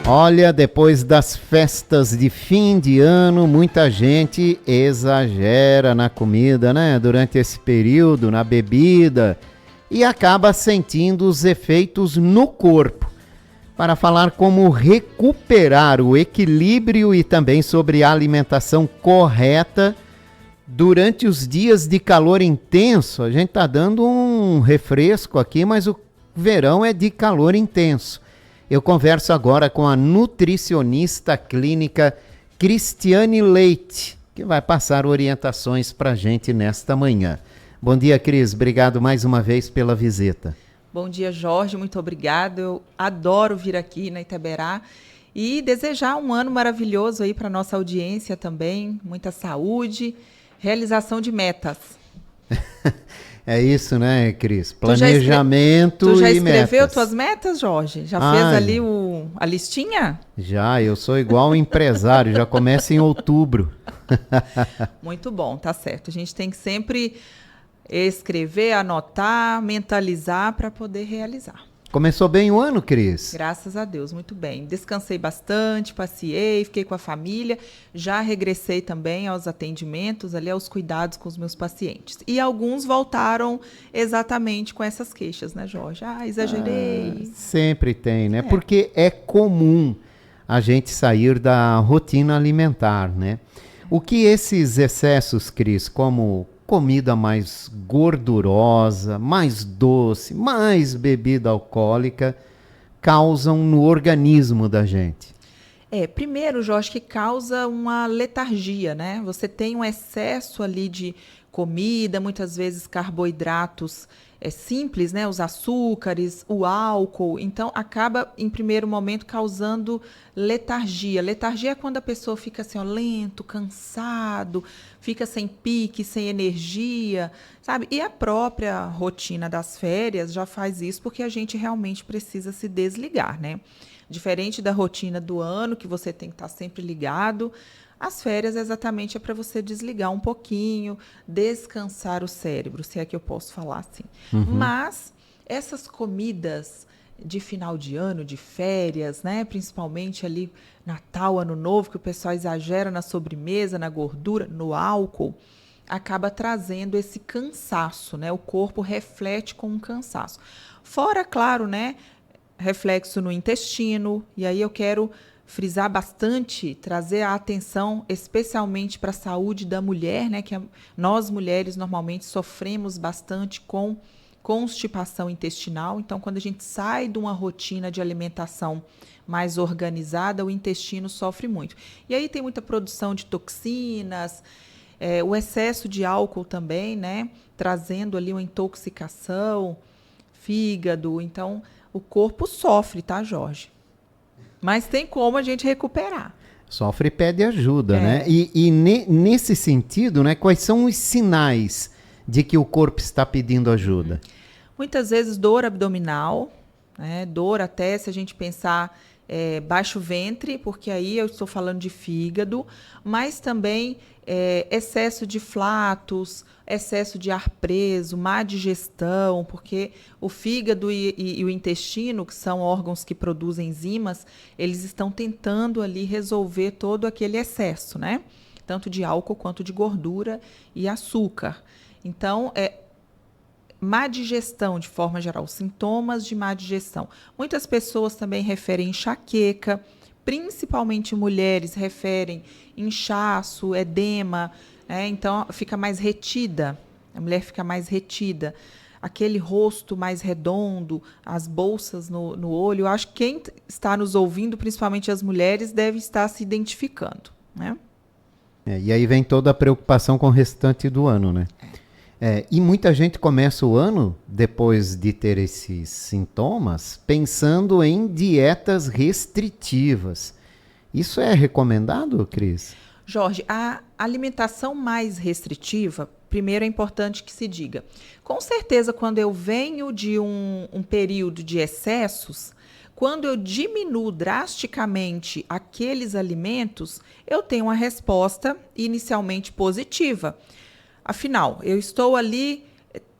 Olha, depois das festas de fim de ano, muita gente exagera na comida, né? Durante esse período, na bebida, e acaba sentindo os efeitos no corpo. Para falar como recuperar o equilíbrio e também sobre a alimentação correta durante os dias de calor intenso, a gente está dando um refresco aqui, mas o verão é de calor intenso. Eu converso agora com a nutricionista clínica Cristiane Leite, que vai passar orientações para a gente nesta manhã. Bom dia, Cris. Obrigado mais uma vez pela visita. Bom dia, Jorge. Muito obrigado. Eu adoro vir aqui na Itaberá e desejar um ano maravilhoso aí para nossa audiência também. Muita saúde, realização de metas. É isso, né, Cris? Planejamento e metas. Tu já escreveu tuas metas, Jorge? Já fez ali a listinha? Já, eu sou igual um empresário, já começa em outubro. Muito bom, tá certo. A gente tem que sempre escrever, anotar, mentalizar para poder realizar. Começou bem o ano, Cris? Graças a Deus, muito bem. Descansei bastante, passeei, fiquei com a família. Já regressei também aos atendimentos, ali aos cuidados com os meus pacientes. E alguns voltaram exatamente com essas queixas, né, Jorge? Exagerei. Sempre tem, né? Porque é comum a gente sair da rotina alimentar, né? O que esses excessos, Cris, como comida mais gordurosa, mais doce, mais bebida alcoólica, causam no organismo da gente? Primeiro, Jorge, que causa uma letargia, né? Você tem um excesso ali de comida, muitas vezes carboidratos simples, né? Os açúcares, o álcool. Então, acaba, em primeiro momento, causando letargia. Letargia é quando a pessoa fica assim, ó, lento, cansado, fica sem pique, sem energia, sabe? E a própria rotina das férias já faz isso porque a gente realmente precisa se desligar, né? Diferente da rotina do ano, que você tem que estar sempre ligado, as férias exatamente é para você desligar um pouquinho, descansar o cérebro, se é que eu posso falar assim. Mas essas comidas de final de ano, de férias, né? Principalmente ali Natal, Ano Novo, que o pessoal exagera na sobremesa, na gordura, no álcool, acaba trazendo esse cansaço, né? O corpo reflete com um cansaço. Fora, claro, né? Reflexo no intestino, e aí eu quero frisar bastante, trazer a atenção especialmente para a saúde da mulher, né? Que nós mulheres normalmente sofremos bastante com constipação intestinal. Então, quando a gente sai de uma rotina de alimentação mais organizada, o intestino sofre muito. E aí tem muita produção de toxinas, o excesso de álcool também, né? Trazendo ali uma intoxicação, fígado. Então, o corpo sofre, tá, Jorge? Mas tem como a gente recuperar. Sofre e pede ajuda, né? E nesse sentido, né, quais são os sinais de que o corpo está pedindo ajuda? Muitas vezes dor abdominal, né? Dor até se a gente pensar baixo ventre, porque aí eu estou falando de fígado, mas também excesso de flatos, excesso de ar preso, má digestão, porque o fígado e o intestino, que são órgãos que produzem enzimas, eles estão tentando ali resolver todo aquele excesso, né? Tanto de álcool quanto de gordura e açúcar. Então, má digestão, de forma geral, sintomas de má digestão. Muitas pessoas também referem enxaqueca, principalmente mulheres referem inchaço, edema, então fica mais retida, a mulher fica mais retida. Aquele rosto mais redondo, as bolsas no olho. Eu acho que quem está nos ouvindo, principalmente as mulheres, deve estar se identificando, né? E aí vem toda a preocupação com o restante do ano, né? E muita gente começa o ano, depois de ter esses sintomas, pensando em dietas restritivas. Isso é recomendado, Cris? Jorge, a alimentação mais restritiva, primeiro é importante que se diga. Com certeza, quando eu venho de um período de excessos, quando eu diminuo drasticamente aqueles alimentos, eu tenho uma resposta inicialmente positiva. Afinal, eu estou ali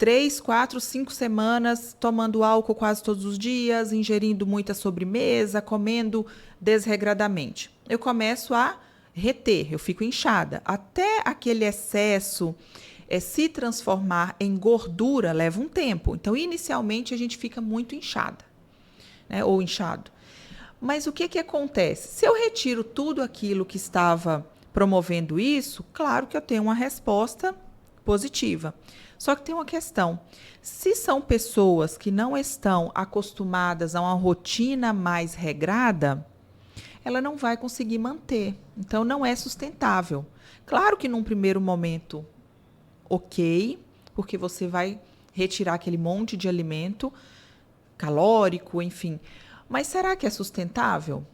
3, 4, 5 semanas tomando álcool quase todos os dias, ingerindo muita sobremesa, comendo desregradamente. Eu começo a reter, eu fico inchada. Até aquele excesso se transformar em gordura leva um tempo. Então, inicialmente, a gente fica muito inchada, né? Ou inchado. Mas o que acontece? Se eu retiro tudo aquilo que estava promovendo isso, claro que eu tenho uma resposta positiva. Só que tem uma questão. Se são pessoas que não estão acostumadas a uma rotina mais regrada, ela não vai conseguir manter. Então, não é sustentável. Claro que num primeiro momento, ok, porque você vai retirar aquele monte de alimento calórico, enfim. Mas será que é sustentável?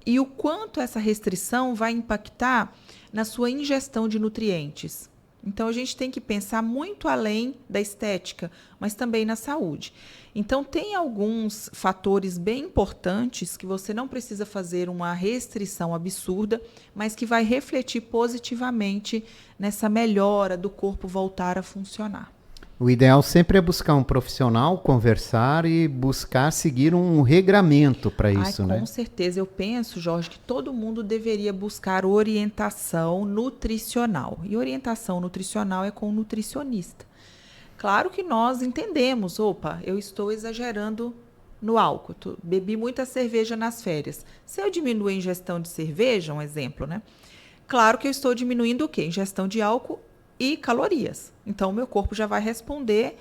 E o quanto essa restrição vai impactar na sua ingestão de nutrientes? Então, a gente tem que pensar muito além da estética, mas também na saúde. Então, tem alguns fatores bem importantes que você não precisa fazer uma restrição absurda, mas que vai refletir positivamente nessa melhora do corpo voltar a funcionar. O ideal sempre é buscar um profissional, conversar e buscar seguir um regramento para isso, né? Com certeza. Eu penso, Jorge, que todo mundo deveria buscar orientação nutricional. E orientação nutricional é com o nutricionista. Claro que nós entendemos, opa, eu estou exagerando no álcool, bebi muita cerveja nas férias. Se eu diminuir a ingestão de cerveja, um exemplo, né? Claro que eu estou diminuindo o quê? Ingestão de álcool e calorias. Então, o meu corpo já vai responder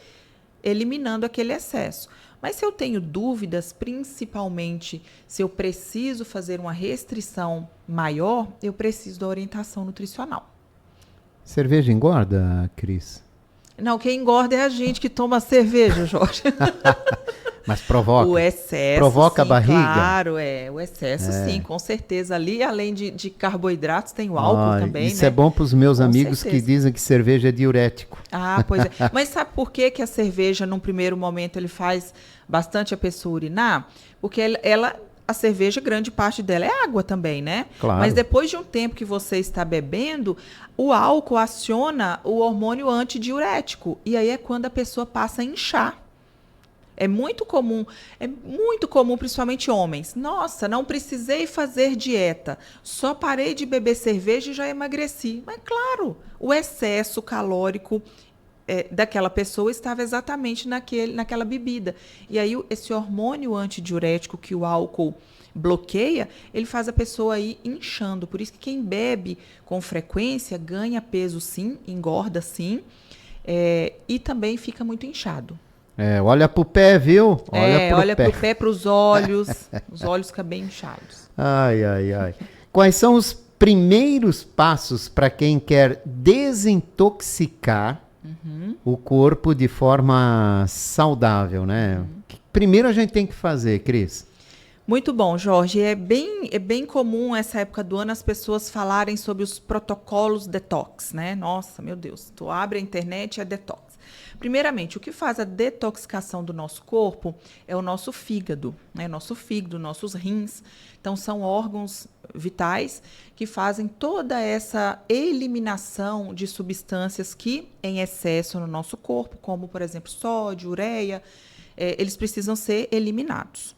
eliminando aquele excesso. Mas se eu tenho dúvidas, principalmente se eu preciso fazer uma restrição maior, eu preciso da orientação nutricional. Cerveja engorda, Cris? Não, quem engorda é a gente que toma cerveja, Jorge. Mas provoca. O excesso, provoca sim, a barriga? Claro, o excesso, sim, com certeza. Ali, além de carboidratos, tem o álcool também, isso, né? é bom para os meus Com amigos certeza. que dizem que cerveja é diurético. Pois é. Mas sabe por que a cerveja, num primeiro momento, ele faz bastante a pessoa urinar? Porque a cerveja, grande parte dela é água também, né? Claro. Mas depois de um tempo que você está bebendo, o álcool aciona o hormônio antidiurético. E aí é quando a pessoa passa a inchar. É muito comum, principalmente homens. Nossa, não precisei fazer dieta, só parei de beber cerveja e já emagreci. Mas claro, o excesso calórico daquela pessoa estava exatamente naquela bebida. E aí esse hormônio antidiurético que o álcool bloqueia, ele faz a pessoa ir inchando. Por isso que quem bebe com frequência ganha peso sim, engorda sim, e também fica muito inchado. Olha pro pé, viu? Olha pro pé, pros olhos. Os olhos ficam bem inchados. Ai. Quais são os primeiros passos para quem quer desintoxicar o corpo de forma saudável, né? Primeiro a gente tem que fazer, Cris? Muito bom, Jorge. É bem comum essa época do ano as pessoas falarem sobre os protocolos detox, né? Nossa, meu Deus, tu abre a internet e é detox. Primeiramente, o que faz a detoxicação do nosso corpo é o nosso fígado, né? Nosso fígado, nossos rins. Então, são órgãos vitais que fazem toda essa eliminação de substâncias que em excesso no nosso corpo, como, por exemplo, sódio, ureia, eles precisam ser eliminados.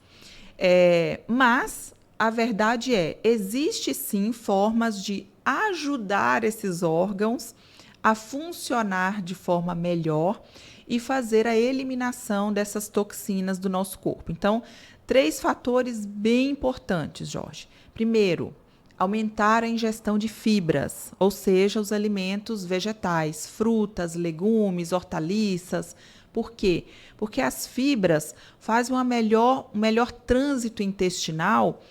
Mas a verdade existe sim formas de ajudar esses órgãos a funcionar de forma melhor e fazer a eliminação dessas toxinas do nosso corpo. Então, 3 fatores bem importantes, Jorge. Primeiro, aumentar a ingestão de fibras, ou seja, os alimentos vegetais, frutas, legumes, hortaliças. Por quê? Porque as fibras fazem um melhor trânsito intestinal,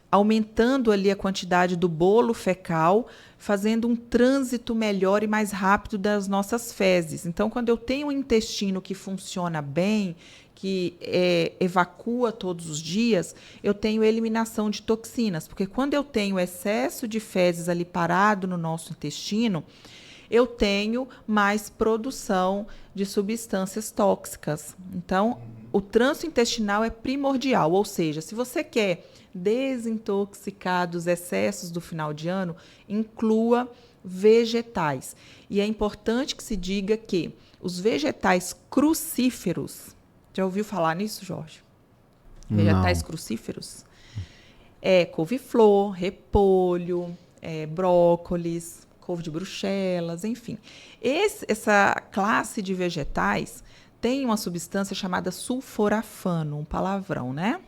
aumentando ali a quantidade do bolo fecal, fazendo um trânsito melhor e mais rápido das nossas fezes. Então, quando eu tenho um intestino que funciona bem, que evacua todos os dias, eu tenho eliminação de toxinas. Porque quando eu tenho excesso de fezes ali parado no nosso intestino, eu tenho mais produção de substâncias tóxicas. Então, o trânsito intestinal é primordial, ou seja, se você quer desintoxicar dos excessos do final de ano, inclua vegetais. E é importante que se diga que os vegetais crucíferos, já ouviu falar nisso, Jorge? Vegetais crucíferos? Couve-flor, repolho, brócolis, couve de Bruxelas, enfim. Essa classe de vegetais tem uma substância chamada sulforafano, um palavrão, né?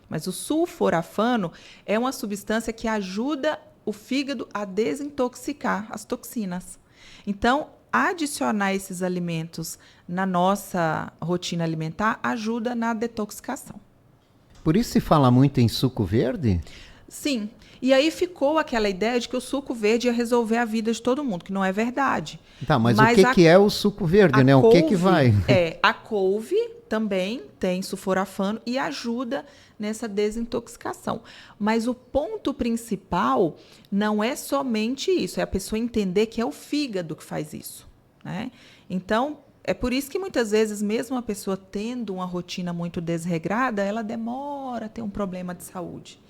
Mas o sulforafano é uma substância que ajuda o fígado a desintoxicar as toxinas. Então, adicionar esses alimentos na nossa rotina alimentar ajuda na detoxicação. Por isso se fala muito em suco verde? Sim. E aí ficou aquela ideia de que o suco verde ia resolver a vida de todo mundo, que não é verdade. Tá, mas o que é o suco verde, né? O que vai? A couve também tem sulforafano e ajuda nessa desintoxicação. Mas o ponto principal não é somente isso, é a pessoa entender que é o fígado que faz isso, né? Então, é por isso que muitas vezes, mesmo a pessoa tendo uma rotina muito desregrada, ela demora a ter um problema de saúde.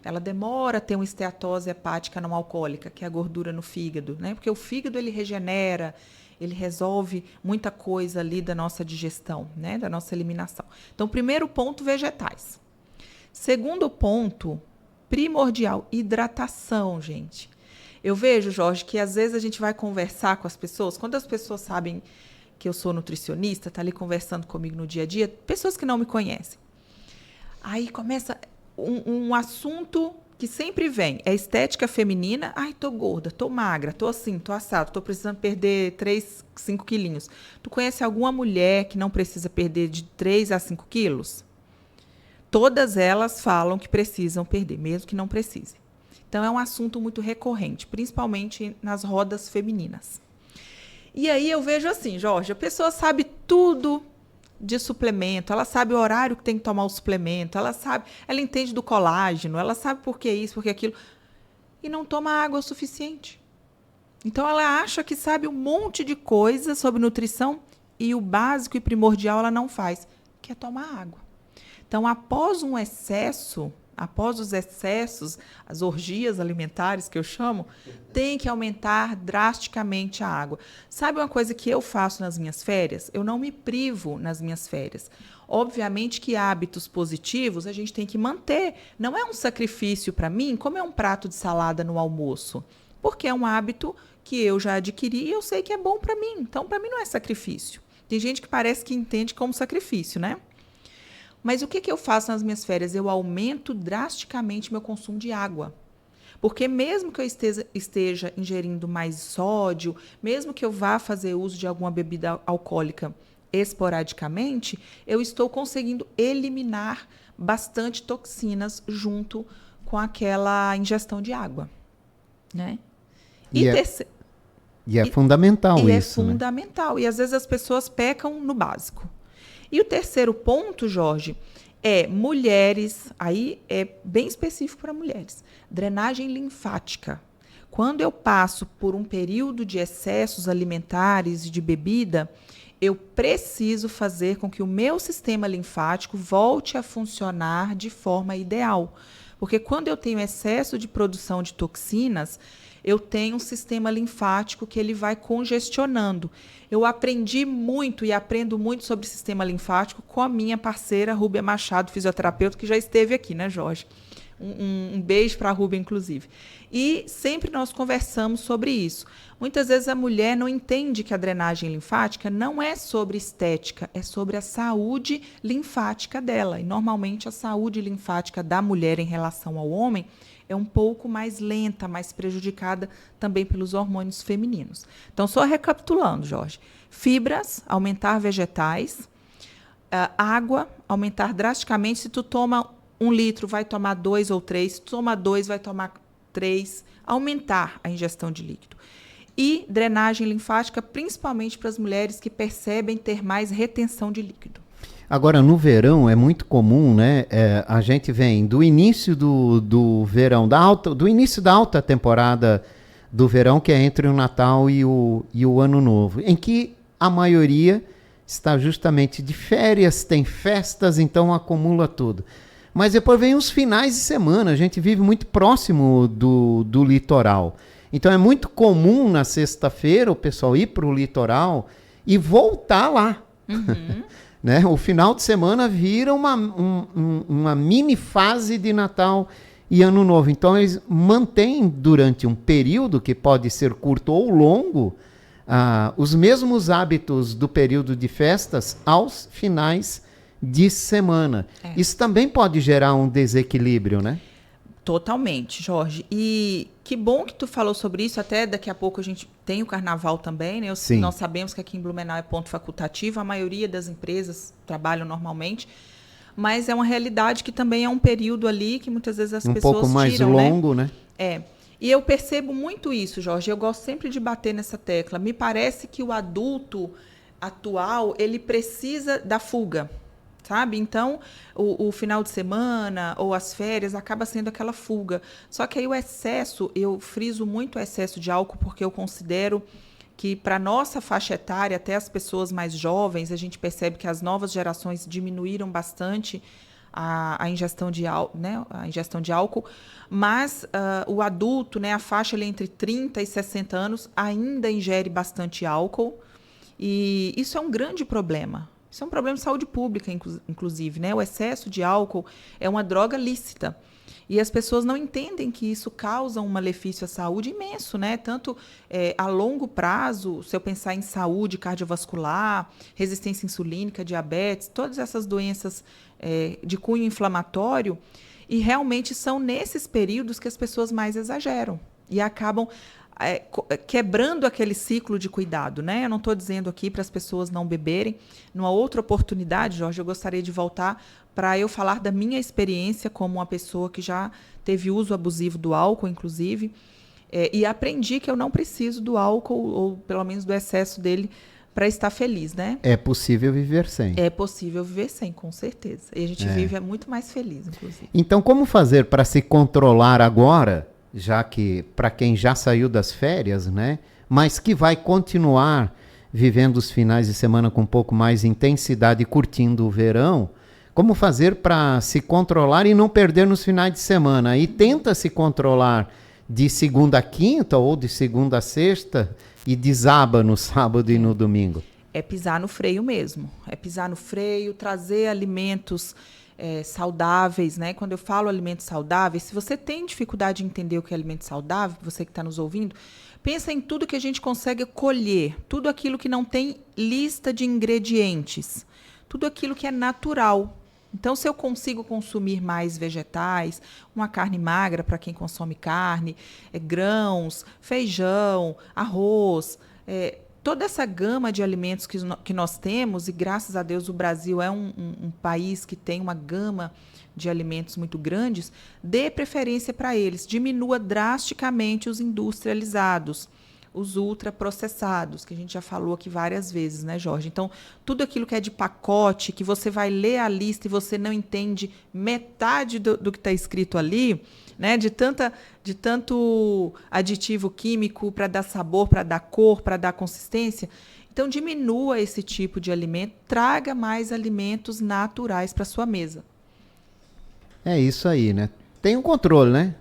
Ela demora a ter uma esteatose hepática não alcoólica, que é a gordura no fígado, né? Porque o fígado ele regenera, ele resolve muita coisa ali da nossa digestão, né? Da nossa eliminação. Então, primeiro ponto, vegetais. Segundo ponto, primordial, hidratação, gente. Eu vejo, Jorge, que às vezes a gente vai conversar com as pessoas, quando as pessoas sabem que eu sou nutricionista, tá ali conversando comigo no dia a dia, pessoas que não me conhecem. Aí começa um assunto que sempre vem, é estética feminina. Ai, tô gorda, tô magra, tô assim, tô assado, tô precisando perder 3, 5 quilinhos. Tu conhece alguma mulher que não precisa perder de 3 a 5 quilos? Todas elas falam que precisam perder, mesmo que não precisem. Então, é um assunto muito recorrente, principalmente nas rodas femininas. E aí eu vejo assim, Jorge, a pessoa sabe tudo de suplemento, ela sabe o horário que tem que tomar o suplemento, ela entende do colágeno, ela sabe por que isso, por que aquilo, e não toma água o suficiente. Então, ela acha que sabe um monte de coisa sobre nutrição e o básico e primordial ela não faz, que é tomar água. Então, após os excessos, as orgias alimentares que eu chamo, tem que aumentar drasticamente a água. Sabe uma coisa que eu faço nas minhas férias? Eu não me privo nas minhas férias. Obviamente que hábitos positivos a gente tem que manter. Não é um sacrifício para mim comer um prato de salada no almoço, porque é um hábito que eu já adquiri e eu sei que é bom para mim. Então, para mim não é sacrifício. Tem gente que parece que entende como sacrifício, né? Mas o que eu faço nas minhas férias? Eu aumento drasticamente meu consumo de água. Porque mesmo que eu esteja ingerindo mais sódio, mesmo que eu vá fazer uso de alguma bebida alcoólica esporadicamente, eu estou conseguindo eliminar bastante toxinas junto com aquela ingestão de água, né? E é fundamental isso, é fundamental. Né? E às vezes as pessoas pecam no básico. E o terceiro ponto, Jorge, é mulheres, aí é bem específico para mulheres, drenagem linfática. Quando eu passo por um período de excessos alimentares e de bebida, eu preciso fazer com que o meu sistema linfático volte a funcionar de forma ideal. Porque quando eu tenho excesso de produção de toxinas, eu tenho um sistema linfático que ele vai congestionando. Eu aprendi muito e aprendo muito sobre sistema linfático com a minha parceira Rúbia Machado, fisioterapeuta, que já esteve aqui, né, Jorge? Um beijo para a Rúbia, inclusive. E sempre nós conversamos sobre isso. Muitas vezes a mulher não entende que a drenagem linfática não é sobre estética, é sobre a saúde linfática dela. E normalmente a saúde linfática da mulher em relação ao homem é um pouco mais lenta, mais prejudicada também pelos hormônios femininos. Então, só recapitulando, Jorge. Fibras, aumentar vegetais. Água, aumentar drasticamente. Se tu toma 1 litro, vai tomar 2 ou 3. Se tu toma 2, vai tomar 3. Aumentar a ingestão de líquido. E drenagem linfática, principalmente para as mulheres que percebem ter mais retenção de líquido. Agora, no verão é muito comum, né? A gente vem do início do verão, do início da alta temporada do verão, que é entre o Natal e o Ano Novo, em que a maioria está justamente de férias, tem festas, então acumula tudo. Mas depois vem os finais de semana, a gente vive muito próximo do litoral. Então é muito comum na sexta-feira o pessoal ir para o litoral e voltar lá. Uhum. Né? O final de semana vira uma mini fase de Natal e Ano Novo. Então eles mantêm durante um período que pode ser curto ou longo os mesmos hábitos do período de festas aos finais de semana. Isso também pode gerar um desequilíbrio, né? Totalmente, Jorge. E que bom que tu falou sobre isso. Até daqui a pouco a gente tem o carnaval também, né? Nós sabemos que aqui em Blumenau é ponto facultativo. A maioria das empresas trabalham normalmente. Mas é uma realidade que também é um período ali que muitas vezes as pessoas tiram, um pouco mais longo, né? É. E eu percebo muito isso, Jorge. Eu gosto sempre de bater nessa tecla. Me parece que o adulto atual, ele precisa da fuga. Sabe? Então, o final de semana ou as férias acaba sendo aquela fuga. Só que aí o excesso, eu friso muito o excesso de álcool, porque eu considero que para a nossa faixa etária, até as pessoas mais jovens, a gente percebe que as novas gerações diminuíram bastante a ingestão de álcool, né? A ingestão de álcool, mas o adulto, né? A faixa ali, entre 30 e 60 anos ainda ingere bastante álcool, e isso é um grande problema. Isso é um problema de saúde pública, inclusive, né? O excesso de álcool é uma droga lícita. E as pessoas não entendem que isso causa um malefício à saúde imenso, né? Tanto a longo prazo, se eu pensar em saúde cardiovascular, resistência insulínica, diabetes, todas essas doenças de cunho inflamatório, e realmente são nesses períodos que as pessoas mais exageram e acabam quebrando aquele ciclo de cuidado, né? Eu não estou dizendo aqui para as pessoas não beberem. Numa outra oportunidade, Jorge, eu gostaria de voltar para eu falar da minha experiência como uma pessoa que já teve uso abusivo do álcool, inclusive, e aprendi que eu não preciso do álcool, ou pelo menos do excesso dele, para estar feliz, né? É possível viver sem. É possível viver sem, com certeza. E a gente vive muito mais feliz, inclusive. Então, como fazer para se controlar agora, já que para quem já saiu das férias, né, mas que vai continuar vivendo os finais de semana com um pouco mais de intensidade e curtindo o verão, como fazer para se controlar e não perder nos finais de semana? E tenta se controlar de segunda a quinta ou de segunda a sexta e desaba no sábado e no domingo. É pisar no freio mesmo. É pisar no freio, trazer alimentos saudáveis, né? Quando eu falo alimentos saudáveis, se você tem dificuldade de entender o que é alimento saudável, você que está nos ouvindo, pensa em tudo que a gente consegue colher, tudo aquilo que não tem lista de ingredientes, tudo aquilo que é natural. Então, se eu consigo consumir mais vegetais, uma carne magra para quem consome carne, grãos, feijão, arroz, toda essa gama de alimentos que nós temos, e graças a Deus o Brasil é um país que tem uma gama de alimentos muito grandes, dê preferência para eles, diminua drasticamente os industrializados, os ultraprocessados, que a gente já falou aqui várias vezes, né, Jorge? Então, tudo aquilo que é de pacote, que você vai ler a lista e você não entende metade do que está escrito ali, né, de tanto aditivo químico para dar sabor, para dar cor, para dar consistência. Então, diminua esse tipo de alimento, traga mais alimentos naturais para sua mesa. É isso aí, né? Tem um controle, né?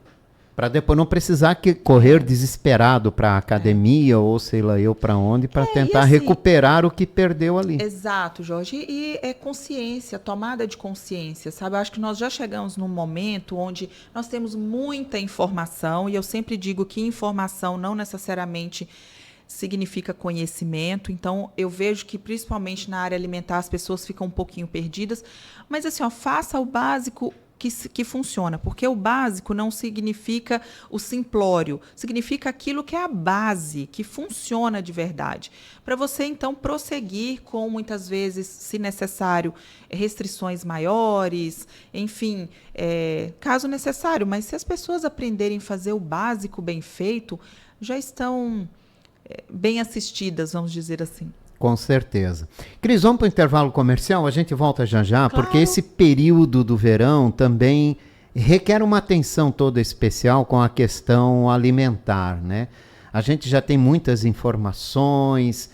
Para depois não precisar correr desesperado para a academia ou sei lá eu para onde, para tentar assim, recuperar o que perdeu ali. Exato, Jorge. E é consciência, tomada de consciência, sabe? Eu acho que nós já chegamos num momento onde nós temos muita informação, e eu sempre digo que informação não necessariamente significa conhecimento. Então, eu vejo que, principalmente na área alimentar, as pessoas ficam um pouquinho perdidas. Mas, assim, faça o básico que funciona, porque o básico não significa o simplório, significa aquilo que é a base, que funciona de verdade. Para você, então, prosseguir com, muitas vezes, se necessário, restrições maiores, enfim, caso necessário. Mas se as pessoas aprenderem a fazer o básico bem feito, já estão bem assistidas, vamos dizer assim. Com certeza. Cris, vamos para o intervalo comercial? A gente volta já já, claro. Porque esse período do verão também requer uma atenção toda especial com a questão alimentar, né? A gente já tem muitas informações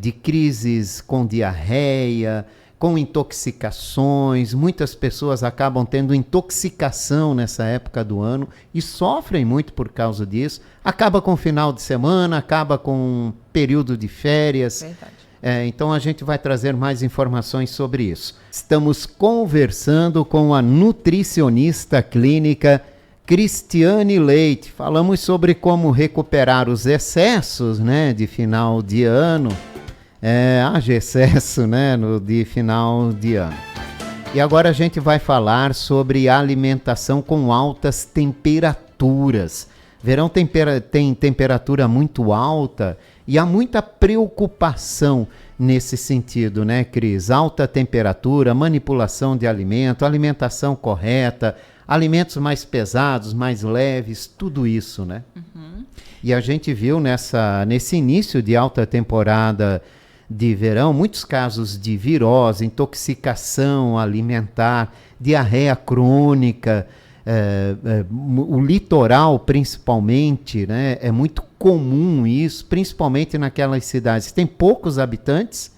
de crises com diarreia, com intoxicações, muitas pessoas acabam tendo intoxicação nessa época do ano e sofrem muito por causa disso. Acaba com o final de semana, acaba com um período de férias. Verdade. Então a gente vai trazer mais informações sobre isso. Estamos conversando com a nutricionista clínica Cristiane Leite. Falamos sobre como recuperar os excessos, né, de final de ano. Haja excesso, né, de final de ano. E agora a gente vai falar sobre alimentação com altas temperaturas. Verão tem temperatura muito alta e há muita preocupação nesse sentido, né, Cris? Alta temperatura, manipulação de alimento, alimentação correta, alimentos mais pesados, mais leves, tudo isso, né? Uhum. E a gente viu nesse início de alta temporada de verão, muitos casos de virose, intoxicação alimentar, diarreia crônica, o litoral principalmente, né, é muito comum isso, principalmente naquelas cidades que tem poucos habitantes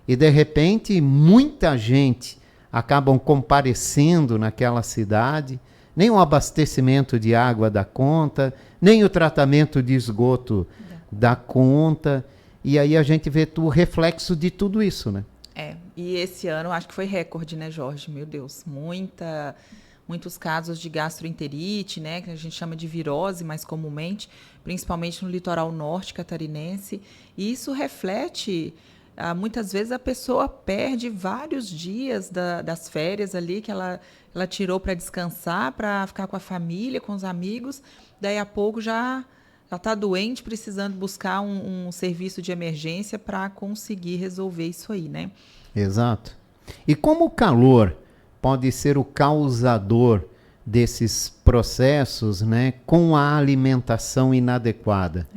e de repente muita gente acabam comparecendo naquela cidade, nem o abastecimento de água dá conta, nem o tratamento de esgoto dá conta. E aí a gente vê o reflexo de tudo isso, né? E esse ano acho que foi recorde, né, Jorge? Meu Deus, muitos casos de gastroenterite, né, que a gente chama de virose mais comumente, principalmente no litoral norte catarinense. E isso reflete, muitas vezes a pessoa perde vários dias das férias ali que ela tirou para descansar, para ficar com a família, com os amigos, daí a pouco já está doente, precisando buscar um serviço de emergência para conseguir resolver isso aí, né? Exato. E como o calor pode ser o causador desses processos, né, com a alimentação inadequada?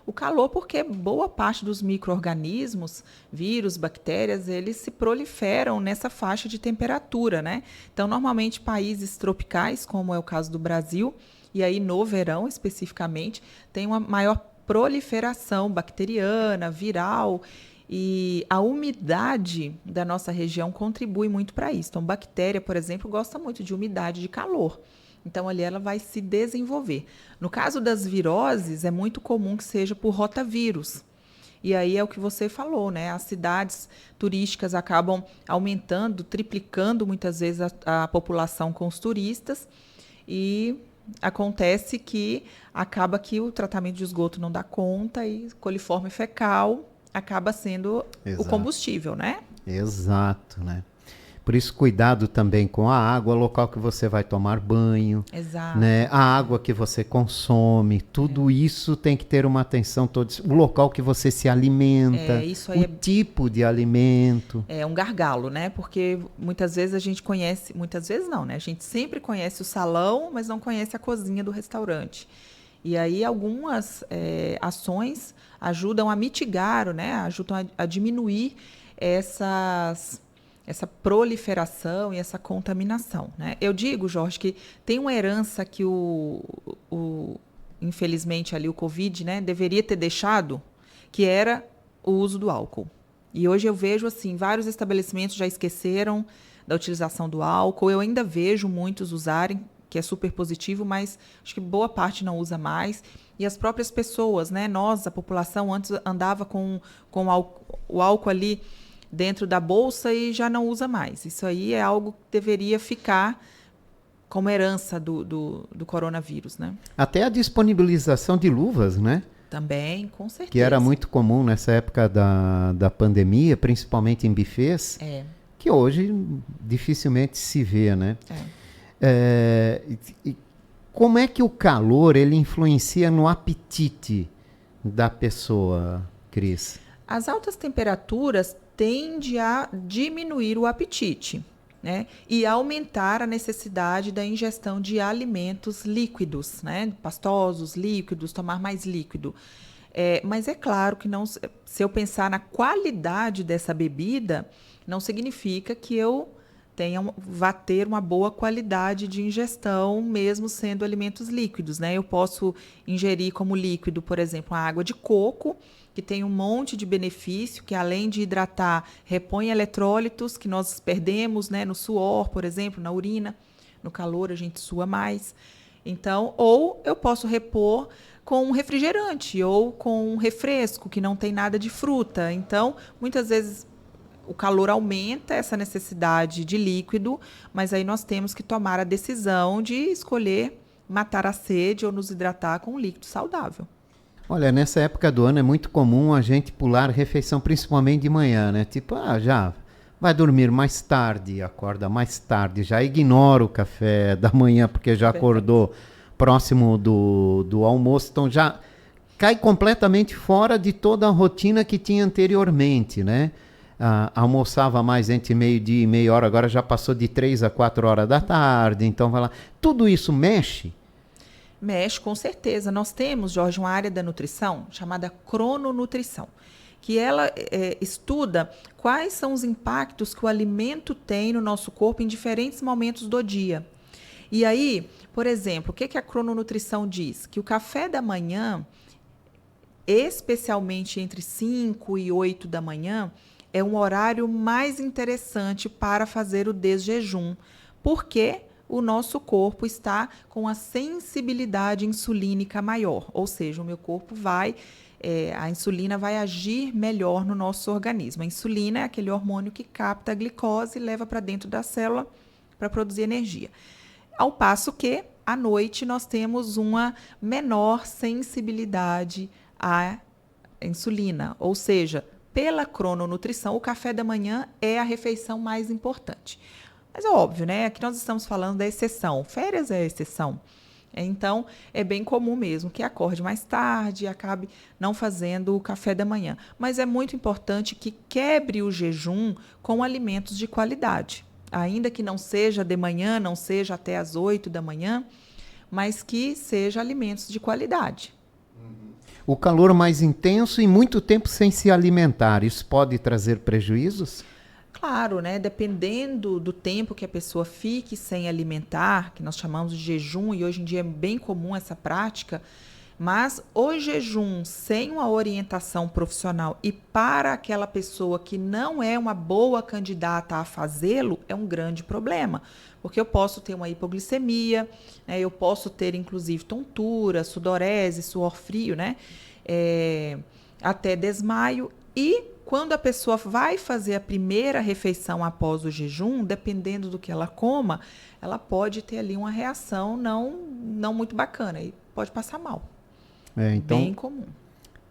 O calor, porque boa parte dos micro-organismos, vírus, bactérias, eles se proliferam nessa faixa de temperatura, né? Então, normalmente, países tropicais, como é o caso do Brasil, e aí no verão especificamente, tem uma maior proliferação bacteriana, viral, e a umidade da nossa região contribui muito para isso. Então, bactéria, por exemplo, gosta muito de umidade, de calor. Então, ali ela vai se desenvolver. No caso das viroses, é muito comum que seja por rotavírus. E aí é o que você falou, né? As cidades turísticas acabam aumentando, triplicando muitas vezes a população com os turistas e acontece que acaba que o tratamento de esgoto não dá conta e coliforme fecal acaba sendo o combustível, né? Exato, né? Por isso, cuidado também com a água, o local que você vai tomar banho. Exato. Né? A água que você consome, tudo isso tem que ter uma atenção toda. O local que você se alimenta, isso aí tipo de alimento. É um gargalo, né? Porque muitas vezes a gente conhece, muitas vezes não, né? A gente sempre conhece o salão, mas não conhece a cozinha do restaurante. E aí algumas ações ajudam a mitigar, né? Ajudam a diminuir essa proliferação e essa contaminação, né? Eu digo, Jorge, que tem uma herança que infelizmente ali o Covid, né, deveria ter deixado, que era o uso do álcool. E hoje eu vejo assim, vários estabelecimentos já esqueceram da utilização do álcool. Eu ainda vejo muitos usarem, que é super positivo, mas acho que boa parte não usa mais. E as próprias pessoas, né, nós, a população, antes andava com o álcool ali dentro da bolsa e já não usa mais. Isso aí é algo que deveria ficar como herança do coronavírus, né? Até a disponibilização de luvas, né? Também, com certeza. Que era muito comum nessa época da pandemia, principalmente em buffets, que hoje dificilmente se vê, né? Como é que o calor ele influencia no apetite da pessoa, Cris? As altas temperaturas tendem a diminuir o apetite, né? E aumentar a necessidade da ingestão de alimentos líquidos, né? Pastosos, líquidos, tomar mais líquido. Mas é claro que não, se eu pensar na qualidade dessa bebida, não significa que eu vá ter uma boa qualidade de ingestão, mesmo sendo alimentos líquidos, né? Eu posso ingerir como líquido, por exemplo, a água de coco, que tem um monte de benefício, que além de hidratar, repõe eletrólitos que nós perdemos, né, no suor, por exemplo, na urina. No calor a gente sua mais. Então, ou eu posso repor com um refrigerante ou com um refresco que não tem nada de fruta. Então, muitas vezes o calor aumenta essa necessidade de líquido, mas aí nós temos que tomar a decisão de escolher matar a sede ou nos hidratar com um líquido saudável. Olha, nessa época do ano é muito comum a gente pular refeição, principalmente de manhã, né? Tipo, já vai dormir mais tarde, acorda mais tarde, já ignora o café da manhã porque já acordou próximo do almoço, então já cai completamente fora de toda a rotina que tinha anteriormente, né? Almoçava mais entre meio-dia e meia hora, agora já passou de 3 a 4 horas da tarde, então vai lá. Tudo isso mexe? Mexe, com certeza. Nós temos, Jorge, uma área da nutrição chamada crononutrição, que ela estuda quais são os impactos que o alimento tem no nosso corpo em diferentes momentos do dia. E aí, por exemplo, o que a crononutrição diz? Que o café da manhã, especialmente entre 5 e 8 da manhã, é um horário mais interessante para fazer o desjejum. Por quê? O nosso corpo está com a sensibilidade insulínica maior, ou seja, o meu corpo a insulina vai agir melhor no nosso organismo. A insulina é aquele hormônio que capta a glicose e leva para dentro da célula para produzir energia. Ao passo que, à noite, nós temos uma menor sensibilidade à insulina, ou seja, pela crononutrição, o café da manhã é a refeição mais importante. Mas é óbvio, né? Aqui nós estamos falando da exceção. Férias é a exceção. Então, é bem comum mesmo que acorde mais tarde e acabe não fazendo o café da manhã. Mas é muito importante que quebre o jejum com alimentos de qualidade. Ainda que não seja de manhã, não seja até as 8 da manhã, mas que seja alimentos de qualidade. O calor mais intenso e muito tempo sem se alimentar, isso pode trazer prejuízos? Claro, né? Dependendo do tempo que a pessoa fique sem alimentar, que nós chamamos de jejum, e hoje em dia é bem comum essa prática, mas o jejum sem uma orientação profissional e para aquela pessoa que não é uma boa candidata a fazê-lo, é um grande problema. Porque eu posso ter uma hipoglicemia, né? Eu posso ter, inclusive, tontura, sudorese, suor frio, né? Até desmaio. E quando a pessoa vai fazer a primeira refeição após o jejum, dependendo do que ela coma, ela pode ter ali uma reação não muito bacana e pode passar mal. Então, bem comum.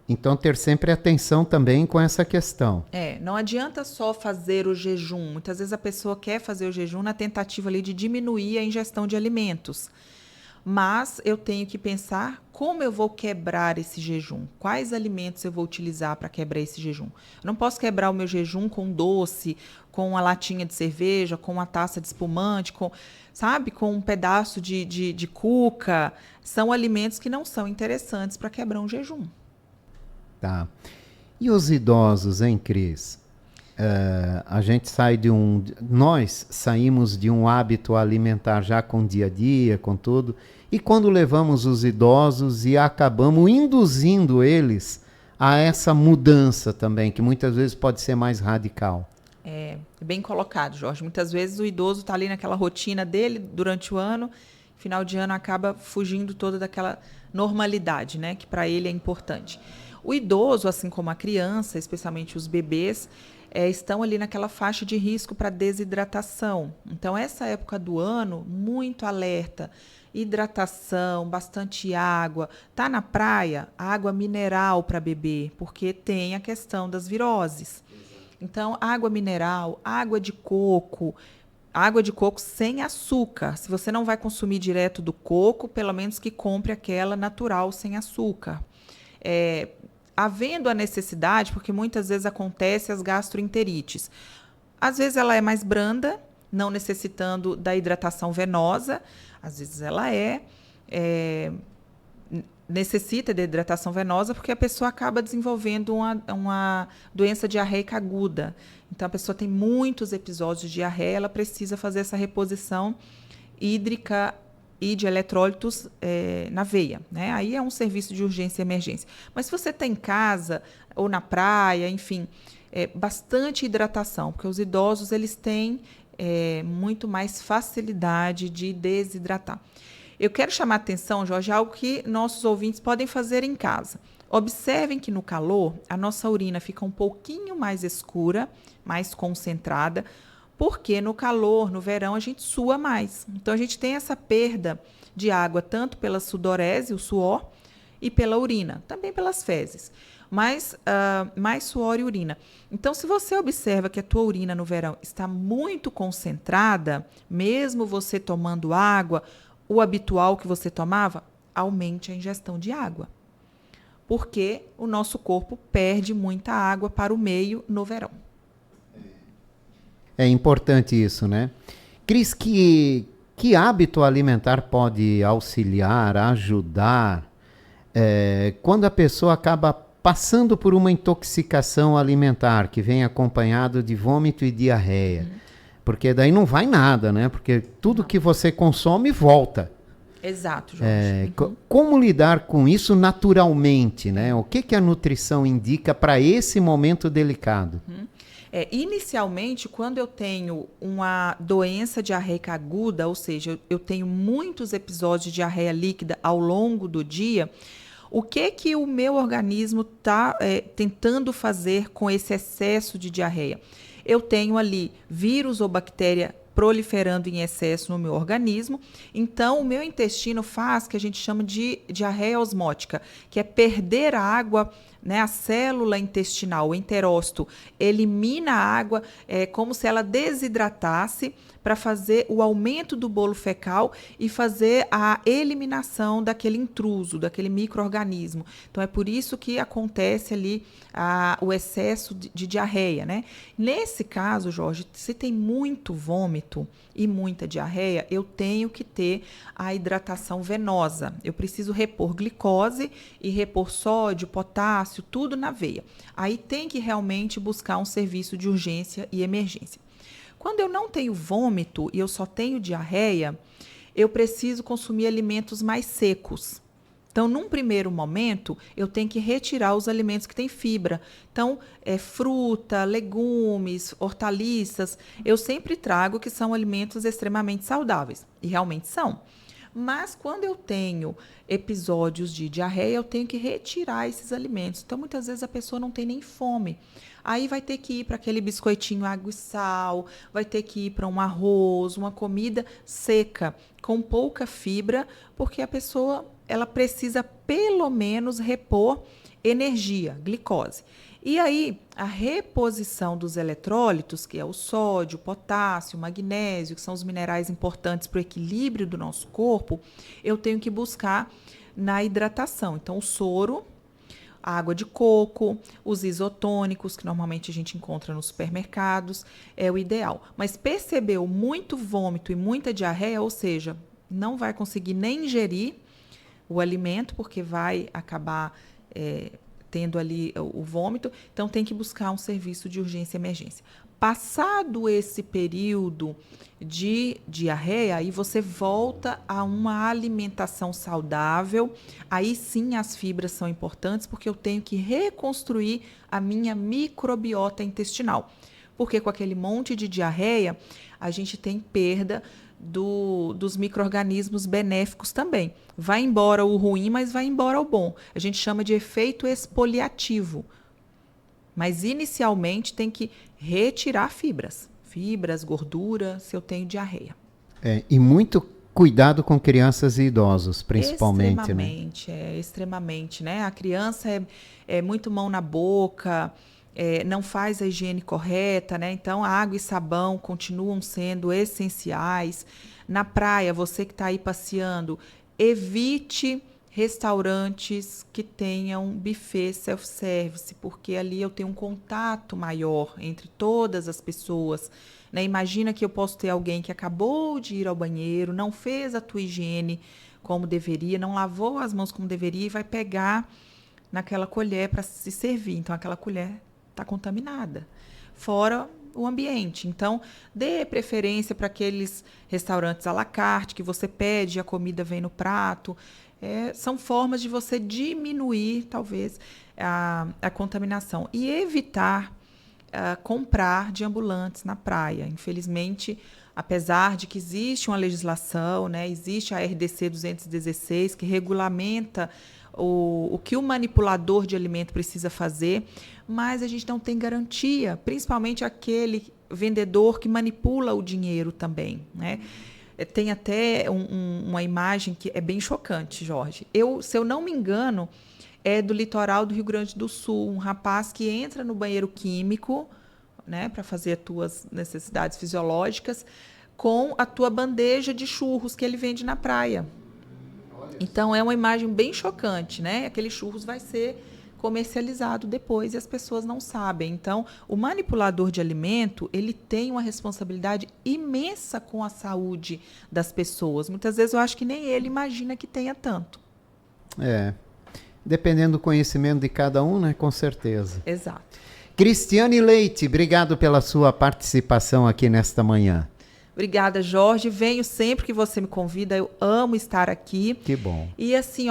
Então, ter sempre atenção também com essa questão. Não adianta só fazer o jejum. Muitas vezes a pessoa quer fazer o jejum na tentativa ali de diminuir a ingestão de alimentos. Mas eu tenho que pensar como eu vou quebrar esse jejum. Quais alimentos eu vou utilizar para quebrar esse jejum? Eu não posso quebrar o meu jejum com doce, com uma latinha de cerveja, com uma taça de espumante, com um pedaço de cuca. São alimentos que não são interessantes para quebrar um jejum. Tá. E os idosos, hein, Cris? A gente nós saímos de um hábito alimentar já com o dia a dia, com tudo, e quando levamos os idosos e acabamos induzindo eles a essa mudança também, que muitas vezes pode ser mais radical. Bem colocado, Jorge. Muitas vezes o idoso está ali naquela rotina dele durante o ano, final de ano acaba fugindo toda daquela normalidade, né, que para ele é importante. O idoso, assim como a criança, especialmente os bebês, estão ali naquela faixa de risco para desidratação. Então, essa época do ano, muito alerta. Hidratação, bastante água. Tá na praia, água mineral para beber, porque tem a questão das viroses. Então, água mineral, água de coco sem açúcar. Se você não vai consumir direto do coco, pelo menos que compre aquela natural sem açúcar. Havendo a necessidade, porque muitas vezes acontece as gastroenterites. Às vezes ela é mais branda, não necessitando da hidratação venosa. Às vezes ela necessita de hidratação venosa porque a pessoa acaba desenvolvendo uma doença diarreica aguda. Então, a pessoa tem muitos episódios de diarreia, ela precisa fazer essa reposição hídrica e de eletrólitos na veia, né? Aí é um serviço de urgência e emergência. Mas se você está em casa ou na praia, enfim, bastante hidratação, porque os idosos eles têm muito mais facilidade de desidratar. Eu quero chamar a atenção, Jorge, algo que nossos ouvintes podem fazer em casa. Observem que no calor, a nossa urina fica um pouquinho mais escura, mais concentrada, porque no calor, no verão, a gente sua mais. Então, a gente tem essa perda de água, tanto pela sudorese, o suor, e pela urina, também pelas fezes. Mas mais suor e urina. Então, se você observa que a tua urina no verão está muito concentrada, mesmo você tomando água, o habitual que você tomava, aumente a ingestão de água. Porque o nosso corpo perde muita água para o meio no verão. É importante isso, né? Cris, que hábito alimentar pode auxiliar, ajudar, quando a pessoa acaba passando por uma intoxicação alimentar, que vem acompanhado de vômito e diarreia? Porque daí não vai nada, né? Porque tudo que você consome volta. Exato, Jorge. Como lidar com isso naturalmente, né? O que a nutrição indica para esse momento delicado? Inicialmente, quando eu tenho uma doença diarreica aguda, ou seja, eu tenho muitos episódios de diarreia líquida ao longo do dia, o que o meu organismo está tentando fazer com esse excesso de diarreia? Eu tenho ali vírus ou bactéria proliferando em excesso no meu organismo, então o meu intestino faz o que a gente chama de diarreia osmótica, que é perder a água, né, a célula intestinal, o enterócito, elimina a água, como se ela desidratasse para fazer o aumento do bolo fecal e fazer a eliminação daquele intruso, daquele micro-organismo. Então, é por isso que acontece ali o excesso de diarreia, né? Nesse caso, Jorge, se tem muito vômito e muita diarreia, eu tenho que ter a hidratação venosa. Eu preciso repor glicose e repor sódio, potássio, tudo na veia. Aí tem que realmente buscar um serviço de urgência e emergência. Quando eu não tenho vômito e eu só tenho diarreia, eu preciso consumir alimentos mais secos. Então, num primeiro momento, eu tenho que retirar os alimentos que têm fibra. Então, fruta, legumes, hortaliças, eu sempre trago que são alimentos extremamente saudáveis. E realmente são. Mas quando eu tenho episódios de diarreia, eu tenho que retirar esses alimentos. Então, muitas vezes a pessoa não tem nem fome. Aí vai ter que ir para aquele biscoitinho água e sal, vai ter que ir para um arroz, uma comida seca, com pouca fibra, porque a pessoa ela precisa pelo menos repor energia, glicose. E aí, a reposição dos eletrólitos, que é o sódio, o potássio, o magnésio, que são os minerais importantes para o equilíbrio do nosso corpo, eu tenho que buscar na hidratação. Então, o soro, a água de coco, os isotônicos, que normalmente a gente encontra nos supermercados, é o ideal. Mas percebeu muito vômito e muita diarreia, ou seja, não vai conseguir nem ingerir o alimento, porque vai acabar tendo ali o vômito, então tem que buscar um serviço de urgência e emergência. Passado esse período de diarreia, aí você volta a uma alimentação saudável, aí sim as fibras são importantes, porque eu tenho que reconstruir a minha microbiota intestinal, porque com aquele monte de diarreia, a gente tem perda dos micro-organismos benéficos também. Vai embora o ruim, mas vai embora o bom. A gente chama de efeito expoliativo. Mas inicialmente tem que retirar fibras, gordura, se eu tenho diarreia. E muito cuidado com crianças e idosos, principalmente, extremamente, né? Extremamente, né? A criança é muito mão na boca, não faz a higiene correta, né? Então, a água e sabão continuam sendo essenciais. Na praia, você que está aí passeando, evite restaurantes que tenham buffet self-service, porque ali eu tenho um contato maior entre todas as pessoas, né? Imagina que eu posso ter alguém que acabou de ir ao banheiro, não fez a tua higiene como deveria, não lavou as mãos como deveria e vai pegar naquela colher para se servir. Então, aquela colher está contaminada. Fora o ambiente. Então, dê preferência para aqueles restaurantes à la carte, que você pede e a comida vem no prato. São formas de você diminuir, talvez, a contaminação. E evitar comprar de ambulantes na praia. Infelizmente, apesar de que existe uma legislação, né, existe a RDC 216, que regulamenta o que o manipulador de alimento precisa fazer, mas a gente não tem garantia, principalmente aquele vendedor que manipula o dinheiro também, né? Tem até uma imagem que é bem chocante, Jorge. Se eu não me engano, é do litoral do Rio Grande do Sul, um rapaz que entra no banheiro químico, né, para fazer as tuas necessidades fisiológicas, com a tua bandeja de churros que ele vende na praia. Então, é uma imagem bem chocante, né? Aquele churros vai ser comercializado depois e as pessoas não sabem. Então, o manipulador de alimento, ele tem uma responsabilidade imensa com a saúde das pessoas. Muitas vezes eu acho que nem ele imagina que tenha tanto. Dependendo do conhecimento de cada um, né? Com certeza. Exato. Cristiane Leite, obrigado pela sua participação aqui nesta manhã. Obrigada, Jorge. Venho sempre que você me convida. Eu amo estar aqui. Que bom. E assim,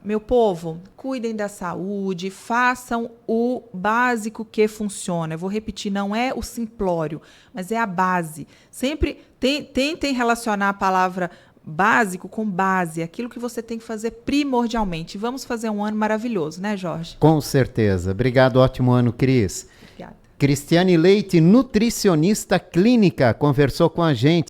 meu povo, cuidem da saúde, façam o básico que funciona. Eu vou repetir, não é o simplório, mas é a base. Sempre tentem relacionar a palavra básico com base, aquilo que você tem que fazer primordialmente. Vamos fazer um ano maravilhoso, né, Jorge? Com certeza. Obrigado, ótimo ano, Cris. Obrigada. Cristiane Leite, nutricionista clínica, conversou com a gente.